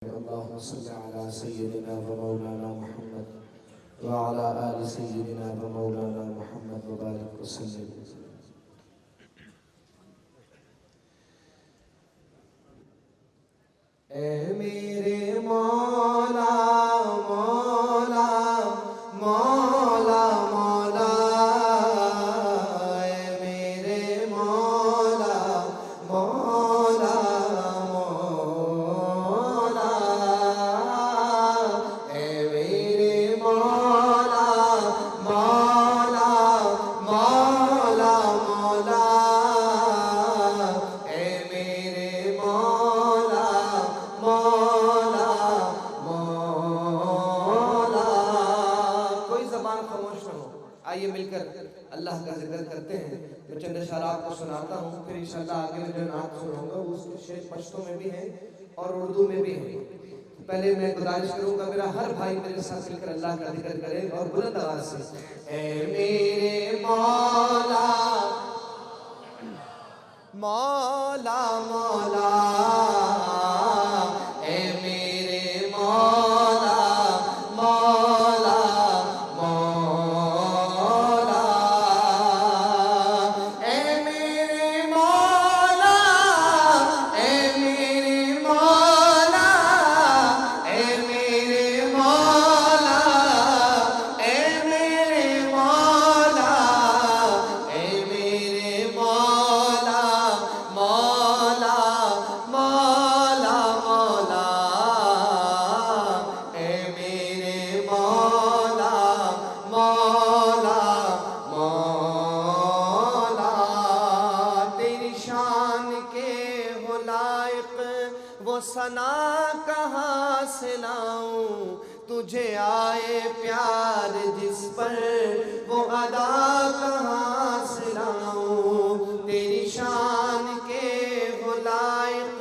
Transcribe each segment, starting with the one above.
اللهم صل على سيدنا ومولانا محمد وعلى آل سيدنا ومولانا محمد وبارك وسلم. اے میرے مولا مولا مولا مولا، اے میرے مولا مولا مولا، اے میرے مولا مولا مولا مولا، اے میرے مولا مولا مولا. کوئی زبان خاموش نہ ہو، آئیے مل کر اللہ کا ذکر کرتے ہیں. میں چند اشارات کو سناتا ہوں، پھر انشاءاللہ آگے میں جو نعت سناؤں گا اس کے شعر پشتوں میں بھی ہیں اور اردو میں بھی ہیں. پہلے میں گزارش کروں گا میرا ہر بھائی میرے ساتھ مل کر اللہ کا ذکر کرے اور بلند آواز سے. اے میرے مولا مولا مولا، اے میرے مولا مولا مولا، اے میرے مولا اے میرے مولا، اے میرے مولا اے میرے مولا، اے میرے مولا مولا مولا مولا، اے میرے مولا مولا مولا. تیری شان کے ہو لائق وہ ثنا کہاں سے لاؤں، تجھے آئے پیار جس پر وہ ادا کہاں سے لاؤں. تیری شان کے ہو لائق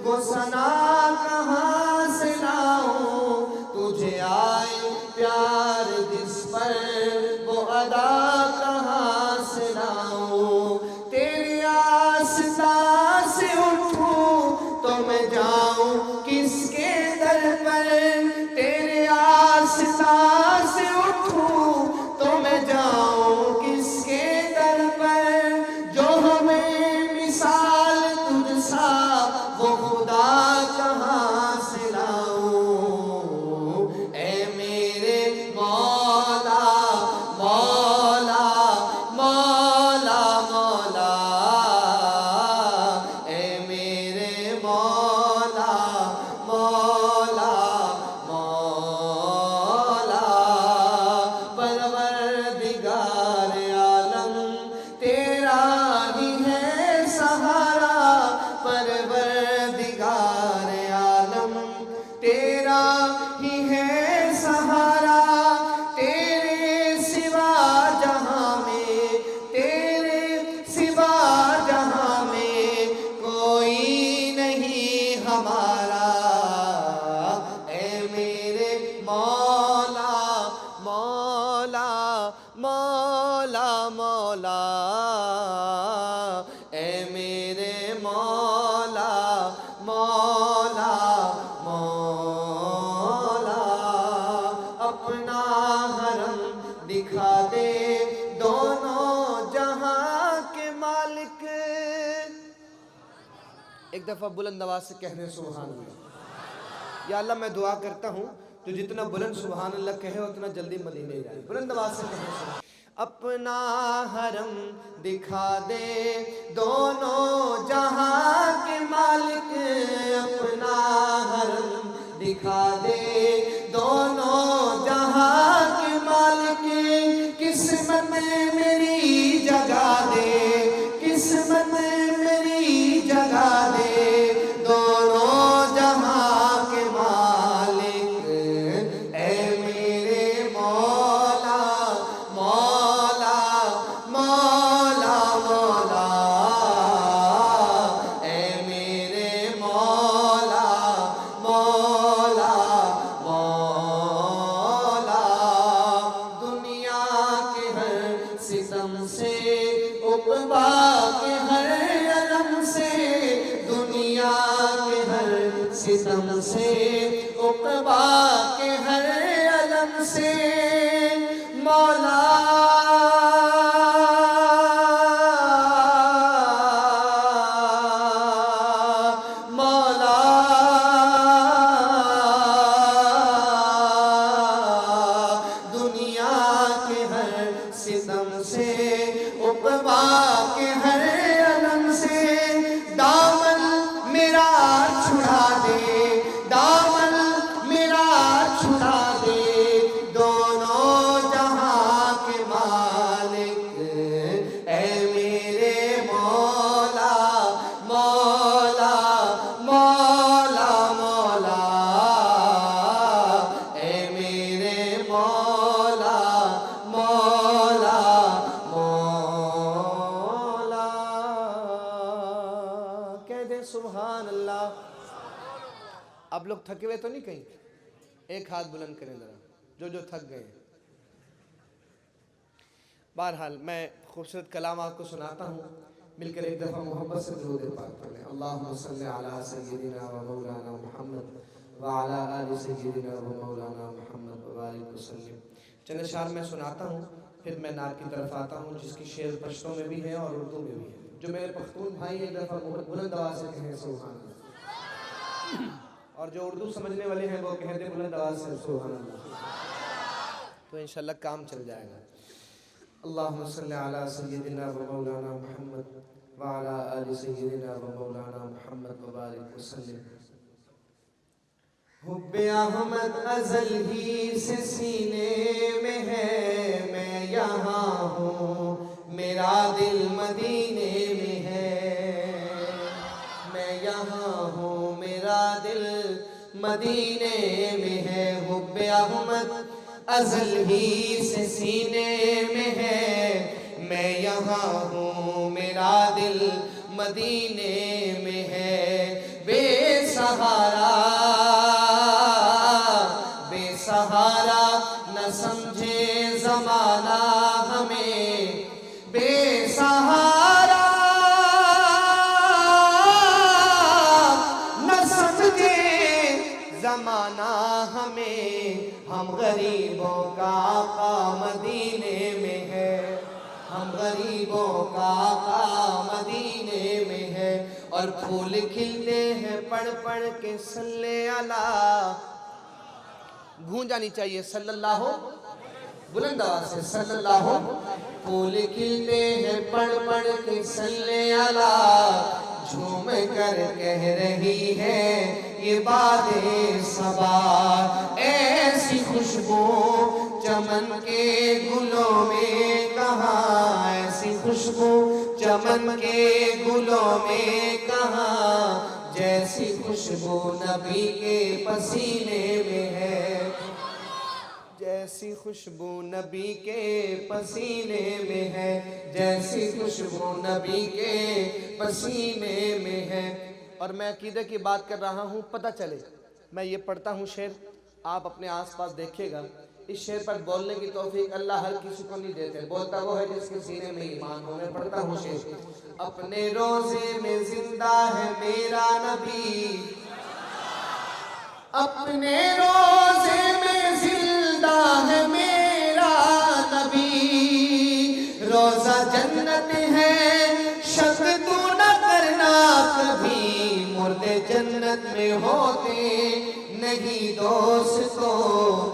وہ ثنا کہاں سے لاؤں، تجھے آئے پیار جس پر وہ ادا کہاں سے لاؤں. تیری آستاں سے اٹھوں تو میں جاؤں کس کے در پر، تیرے آستاں سے اٹھوں تو میں جاؤں کس کے در پر. جو ہمیں مثال تجھ سا وہ خدا کہاں سے لاؤں. اے میرے مولا مولا مولا مولا، اے میرے مولا مولا مولا. پروردگار عالم تیرا ہی ہے سہارا، پروردگار عالم تیرا ہی ہے سہارا. تیرے سوا جہاں میں تیرے سوا جہاں میں کوئی نہیں ہمارا. اے میرے مولا مولا مولا مولا، اے میرے مولا مولا مولا. اپنا حرم دکھا دے دونوں جہاں کے مالک. ایک دفعہ بلند آواز سے کہنے سبحان اللہ. یا اللہ میں دعا کرتا ہوں تو جتنا بلند سبحان اللہ کہے اتنا جلدی مدینے جائے. بلند آواز سے کہنے سبحان اللہ. اپنا حرم دکھا دے دونوں جہاں کے مالک، اپنا حرم دکھا دے دونوں جہاں کے مالک. قسمت میری جگہ دے قسمت میری جگہ دے دونوں جہاں کے مالک. اے میرے مولا مولا مولا مولا، اے میرے مولا مولا مولا. دنیا کے ہر عقبا کے ہر علم سے مولا سبحان اللہ. اب لوگ تھکے ہوئے تو نہیں کہیں؟ ایک ہاتھ بلند کریں ذرا جو تھک گئے. بہرحال میں خوبصورت کلام آپ کو سناتا ہوں، مل کر ایک دفعہ محبت سے درود پاک پڑھیں. اللہم صلی علی سیدنا و مولانا محمد وعلی آل سیدنا و مولانا محمد وبارک وسلم. چند اشعار میں سناتا ہوں، پھر میں نعت کی طرف آتا ہوں جس کی شعر پشتوں میں بھی ہے اور اردو میں بھی ہے. جو میرے پختون بھائی ایک دفعہ بلند آواز سے کہیں سبحان اللہ، اور جو اردو سمجھنے والے ہیں وہ کہتے بلند آواز سے سبحان اللہ، تو انشاءاللہ کام چل جائے گا. اللہم صلی علی سیدنا و مولانا محمد وعلی آل سیدنا و مولانا محمد وبارک وسلم. حب احمد ازل ہی سے سینے میں ہے، میں یہاں ہوں میرا دل مدینے میں ہے. میں یہاں ہوں میرا دل مدینے میں ہے. حب احمد ازل ہی سے سینے میں ہے، میں یہاں ہوں میرا دل مدینے میں ہے. بے سہارا نہ سمجھے زمانہ ہمیں، بے سہارا نہ سمجھے زمانہ ہمیں. ہم غریبوں کا آقا مدینے میں ہے، ہم غریبوں کا آقا مدینے میں ہے. اور پھول کھلتے ہیں پڑھ پڑھ کے صلی اللہ، گونج آنی چاہیے صلی اللہ، بلند آواز سے صلی اللہ. پھول کھلتے ہیں پڑھ پڑھ کے صلی اللہ، جھوم کر کہہ رہی ہے یہ باد صبا. ایسی خوشبو چمن کے گلوں میں کہاں، ایسی خوشبو چمن کے گلوں میں کہاں، جیسی خوشبو نبی کے پسینے میں ہے، جیسی خوشبو نبی کے پسینے میں ہے، جیسی خوشبو نبی کے پسینے میں ہے. اور میں عقیدے کی بات کر رہا ہوں، پتہ چلے میں یہ پڑھتا ہوں شعر، آپ اپنے آس پاس دیکھیے گا. اس شعر پر بولنے کی توفیق اللہ ہر کسی کو نہیں دیتے، بولتا وہ ہے جس کے سینے میں ایمان ہو. میں پڑھتا ہوں شعر. اپنے روزے میں زندہ ہے میرا نبی، اپنے روزے میں زندہ ہے میرا نبی. روزہ جنت ہے شک تو نہ کرنا کبھی، مردے جنت میں ہوتے نہیں دوستو،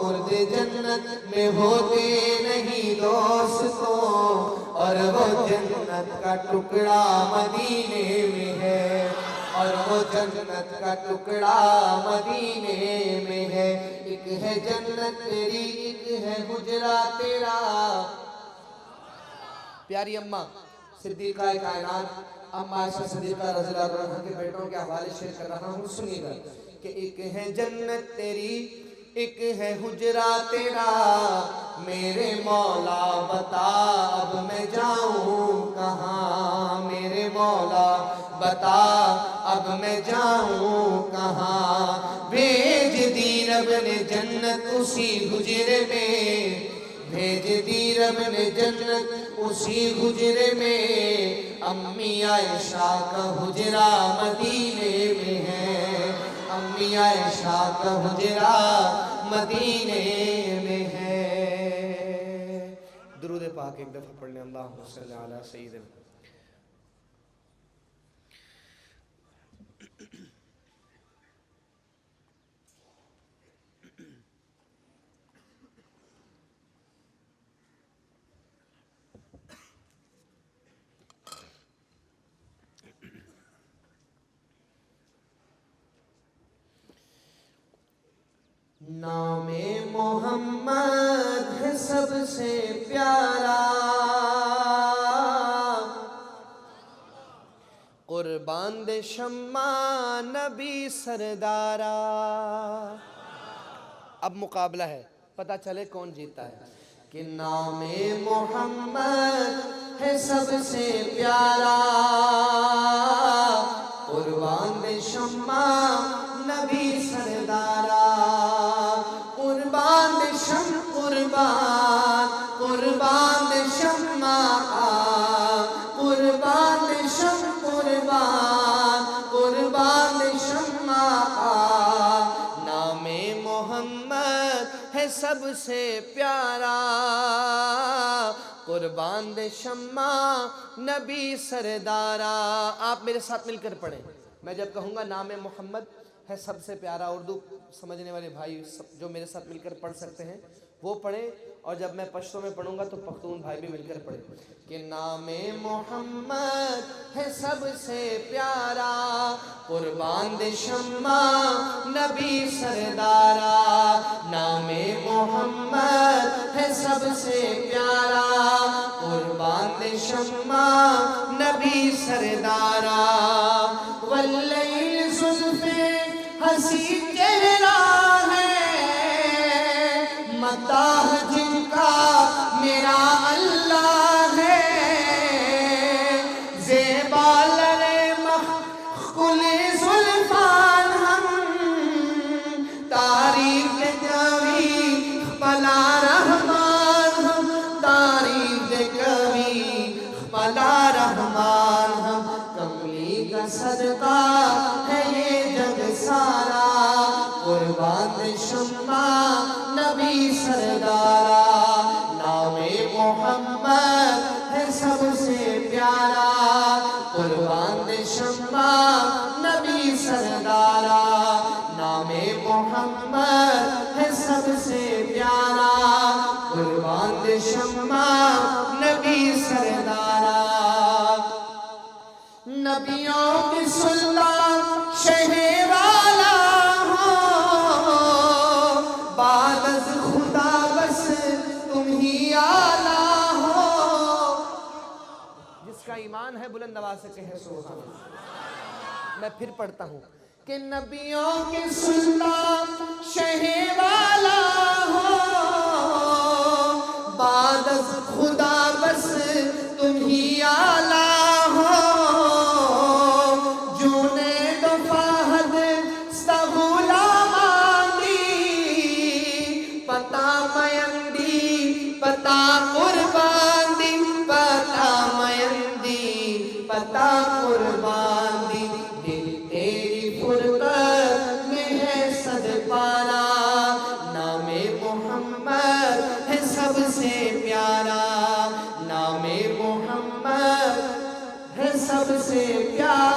مردے جنت میں ہوتے نہیں دوستو. اور وہ جنت کا ٹکڑا مدینے میں ہے، اور وہ جنت کا ٹکڑا مدینے میں ہے. ایک ہے جنت تیری، ایک ہے حجرہ تیرا. پیاری اماں صدیقہ کائنات اماں عائشہ صدیقہ رضی اللہ عنہا کے بیٹوں کے حوالے شیئر کر رہا ہوں، سنیے گا کہ ایک ہے جنت تیری، ایک ہے حجرہ تیرا. میرے مولا بتا اب میں جاؤں کہاں، میرے مولا بتا اب میں جاؤں کہاں. بھیج دی رب نے جنت اسی حجرے میں، بھیج دی رب نے جنت اسی حجرے میں. امی عائشہ کا حجرہ مدینے میں ہے، امی عائشہ کا حجرہ مدینے میں ہے۔ درود پاک ایک دفعہ پڑھ لیں، اللہم صلی علی سیدنا۔ نام محمد ہے سب سے پیارا، قربان دے شمع نبی سردارا۔ اب مقابلہ ہے، پتہ چلے کون جیتا ہے کہ نام محمد ہے سب سے پیارا، قربان دے شمع نبی سردارا، قربان دے قربان دے شمع قربان دے قربان دے شمع نام محمد ہے سب سے پیارا، قربان دے شمع نبی سردارا۔ آپ میرے ساتھ مل کر پڑھیں، میں جب کہوں گا نام محمد ہے سب سے پیارا، اردو سمجھنے والے بھائی جو میرے ساتھ مل کر پڑھ سکتے ہیں وہ پڑھیں، اور جب میں پشتو میں پڑھوں گا تو پختون بھائی بھی مل کر پڑھیں کہ نام محمد ہے سب سے پیارا، قربان دے شمع نبی سردارا، نام محمد ہے سب سے پیارا، قربان دے شمع نبی سردارا، واللیل زلف حسین چہرہ ہے، مداح جن کا میرا اللہ ہے، زیبا لرے مخکل زلفان ہم، تعریف کبھی پلا رحمان ہم، تعریف کبھی پلا رحمان ہم، کملی کا صدقہ ہے یہ جگ سارا، قربان دے شمع نبی سردارا، نام محمد ہے سب سے پیارا، قربان دے شمع نبی سردارا، نام محمد ہے سب سے پیارا، قربان دے شمع نبی سردارا۔ نبیوں کی سلطان شہ والا ہو، بعد از خدا بس تم ہی آلہ ہو، جس کا ایمان ہے بلند آواز سے کہے سبحان اللہ۔ میں پھر پڑھتا ہوں کہ نبیوں کی سلطان شہ والا ہو، بعد از خدا بس تم ہی آلہ ہو، پتا قربان دی، پتا میندی، پتا قربان دی، دل تیری فرقت میں ہے صد پارا، نام محمد ہے سب سے پیارا، نام محمد ہے سب سے پیارا۔